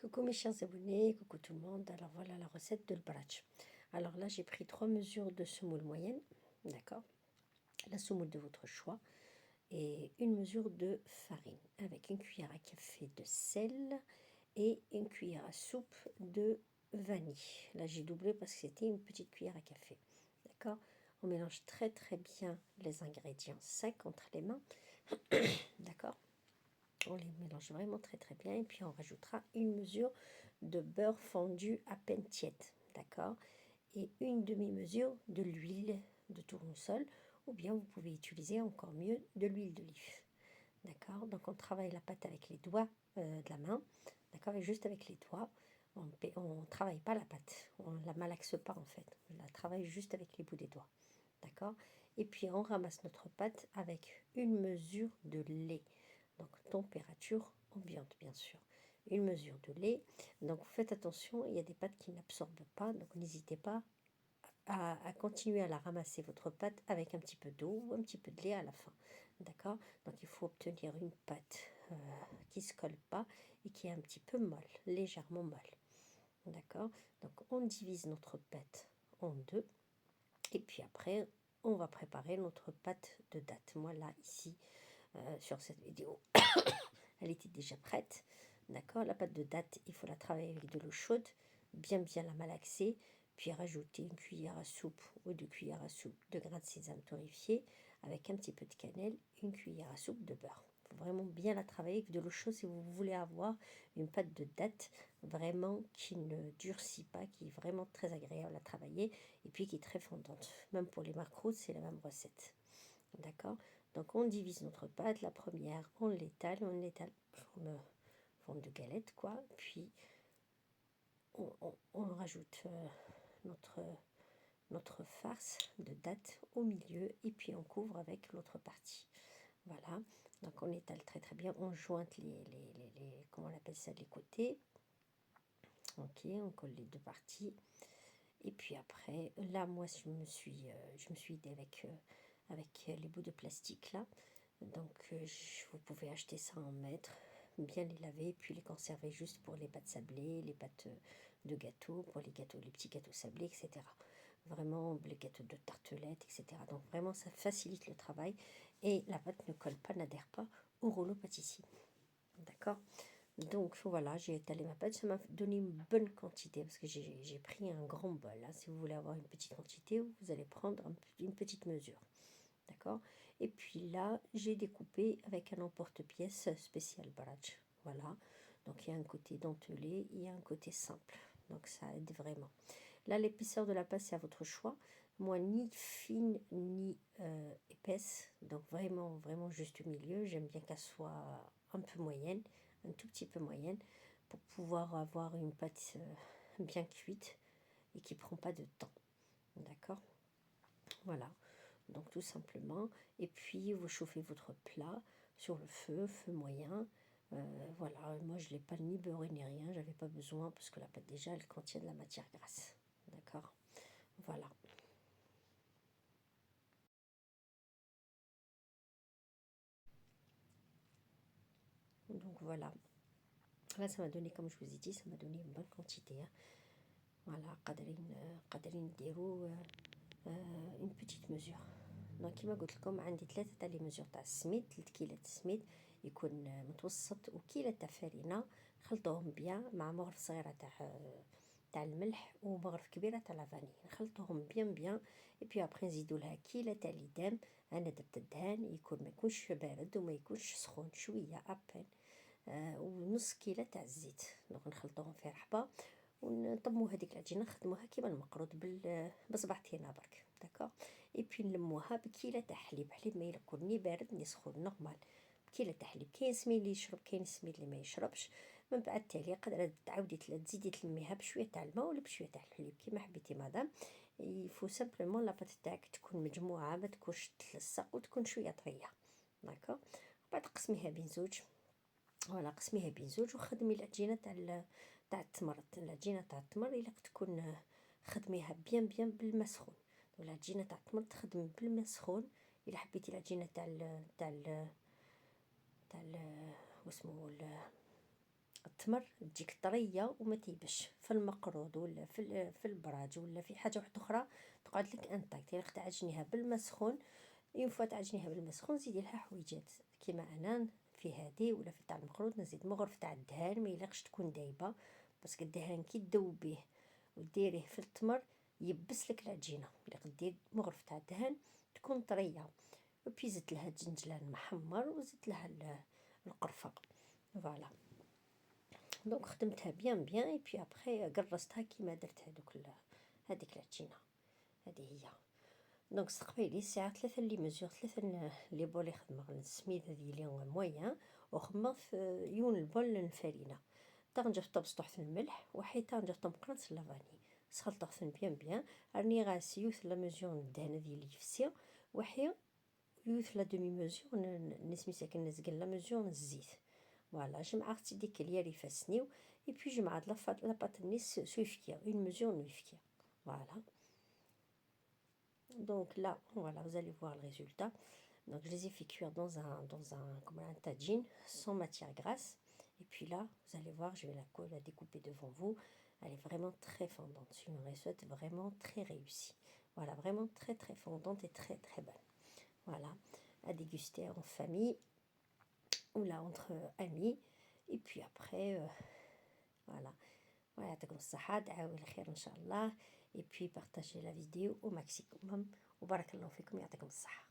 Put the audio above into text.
Coucou mes chers abonnés, coucou tout le monde. Alors voilà la recette de l'bratch. Alors là j'ai pris 3 mesures de semoule moyenne, d'accord, la semoule de votre choix, et une mesure de farine avec une cuillère à café de sel et une cuillère à soupe de vanille. Là j'ai doublé parce que c'était une petite cuillère à café, d'accord. On mélange très bien les ingrédients secs entre les mains, d'accord. On les mélange vraiment très bien et puis on rajoutera une mesure de beurre fondu à peine tiède, d'accord, et une demi-mesure de l'huile de tournesol, ou bien vous pouvez utiliser encore mieux de l'huile d'olive, d'accord. Donc on travaille la pâte avec les doigts de la main, d'accord, et juste avec les doigts. On ne travaille pas la pâte, on la malaxe pas en fait, on la travaille juste avec les bouts des doigts, d'accord. Et puis on ramasse notre pâte avec une mesure de lait, donc température ambiante bien sûr, une mesure de lait. Donc vous faites attention, il y a des pâtes qui n'absorbent pas, donc n'hésitez pas à continuer à la ramasser votre pâte avec un petit peu d'eau ou un petit peu de lait à la fin, d'accord. Donc il faut obtenir une pâte qui se colle pas et qui est un petit peu molle, légèrement molle, d'accord. Donc on divise notre pâte en deux et puis après on va préparer notre pâte de date. Moi là ici sur cette vidéo elle était déjà prête, d'accord. La pâte de date, il faut la travailler avec de l'eau chaude, bien la malaxer, puis rajouter une cuillère à soupe ou 2 cuillères à soupe de grains de sésame torréfiés avec un petit peu de cannelle, une cuillère à soupe de beurre. Il faut vraiment bien la travailler avec de l'eau chaude si vous voulez avoir une pâte de date vraiment qui ne durcit pas, qui est vraiment très agréable à travailler et puis qui est très fondante. Même pour les macros, c'est la même recette, d'accord. Donc on divise notre pâte. La première on l'étale forme de galette quoi, puis on rajoute notre farce de date au milieu et puis on couvre avec l'autre partie. Voilà, donc on étale très bien, on jointe les comment on appelle ça, les côtés. Ok, on colle les deux parties et puis après là moi je me suis aidée avec les bouts de plastique là. Donc vous pouvez acheter ça en mètres, bien les laver, puis les conserver juste pour les pâtes sablées, les pâtes de gâteau, pour les gâteaux, les petits gâteaux sablés, etc. Vraiment les gâteaux de tartelettes, etc. Donc vraiment ça facilite le travail et la pâte ne colle pas, n'adhère pas au rouleau pâtissier. D'accord. Donc voilà, j'ai étalé ma pâte, ça m'a donné une bonne quantité parce que j'ai pris un grand bol. Hein. Si vous voulez avoir une petite quantité, vous allez prendre une petite mesure. D'accord. Et puis là j'ai découpé avec un emporte-pièce spécial bratch. Voilà, donc il y a un côté dentelé, il y a un côté simple, donc ça aide vraiment. Là l'épaisseur de la pâte c'est à votre choix. Moi ni fine ni épaisse, donc vraiment juste au milieu. J'aime bien qu'elle soit un peu moyenne, un tout petit peu moyenne, pour pouvoir avoir une pâte bien cuite et qui prend pas de temps, d'accord. Voilà, donc tout simplement. Et puis vous chauffez votre plat sur le feu moyen. Voilà, moi je l'ai pas ni beurré ni rien, j'avais pas besoin parce que la pâte déjà elle contient de la matière grasse, d'accord. Voilà. Donc voilà, là ça m'a donné, comme je vous ai dit, ça m'a donné une bonne quantité, hein. Voilà, قادرين نديرو une petite mesure. دونك كيما قلت لكم عندي 3 تاع لي ميزور تاع السميد، 3 كيلات السميد يكون متوسط وكيلة تاع فرينه، نخلطوهم بيان مع مغرف صغيره تاع الملح ومغرف كبيره تاع لافاني، نخلطوهم بيان اي بي ابري نزيدو لها كيلة تاع ليدام. انا درت الدهان يكون ما يكونش بارد وما يكونش سخون، شويه ابان، ونص كيلة تاع الزيت. دونك نخلطوهم في رحبه ونطمو هذيك العجينه، نخدموها كيما المقروض بصبعتينا برك، داكوغ. اي بي نلموها بكيله تاع حليب ما يكون ني بارد ني سخون، نورمال، بكيله تاع حليب. كاين سميد اللي يشرب، كاين سميد اللي ما يشربش. من بعد تالي قادره تعاودي تزيدي تلميها بشويه تاع الماء ولا بشويه تاع الحليب كيما حبيتي مدام. يفو سامبلومون لاباط تاعك تكون مجموعه، ما تكونش تلصق وتكون شويه طريه، داكوغ. بعد قسميها بين زوج، فوالا قسميها بين زوج وخدمي العجينه تاع التمر. العجينه تاع التمر الا تكون خدميها بيان بالماء سخون. العجينه تاع التمر تخدم بالماء سخون. الا حبيتي العجينه تاع واسمو التمر تجيك طريه وما تيبش في المقروض ولا في البراج ولا في حاجه واحده اخرى، تقعد لك انطاك. يعني تعجنيها بالماء سخون، اون فوا تعجنيها بالماء سخون زيدي لها حويجات كيما انا في هذه ولا في تاع المقروض نزيد مغرف تاع الدهان، ما يليقش تكون دايبه، باسكو الدهان كي تذوبيه وديريه في التمر يبس لك العجينه. ملي دير مغرف تاع الدهان تكون طريه. وبي زدت لها الجنجلان محمر وزدت لها القرفه. فوالا دونك خدمتها بيان بيان اي بي ابخي قرصتها كيما درت هذيك العجينه. هذه هي. دونك استقبيلي الساعه 3 لي مزور 3 لي بول خدمه السميده ديالي موين، وخدمه في يون البول الفرينه. تنجف طبسطو حتى الملح وحيتا نجف مقرنص لافاني سخلطو حتى بيان بيان. راني غاسي يوث لا مزيون الدهنه ديالي فسيا وحيا يوث لا دومي مزيون نسمي ساكن نزقل لا مزيون الزيت. فوالا جمعت ديك الياري فاسنيو اي بي جمعت لا بات نيس سويفكيا اون مزيون ويفكيا. فوالا donc là voilà vous allez voir le résultat. Donc je les ai fait cuire dans un comme un tagine sans matière grasse, et puis là vous allez voir, je vais la découper devant vous. Elle est vraiment très fondante, c'est une recette vraiment très réussie. Voilà, vraiment très très fondante et très très bonne. Voilà, à déguster en famille ou là entre amis. Et puis après voilà. ويعطيكم الصحة، دعاوي الخير إن شاء الله. et puis partagez la vidéo au maximum. وبارك الله فيكم، يعطيكم الصحة.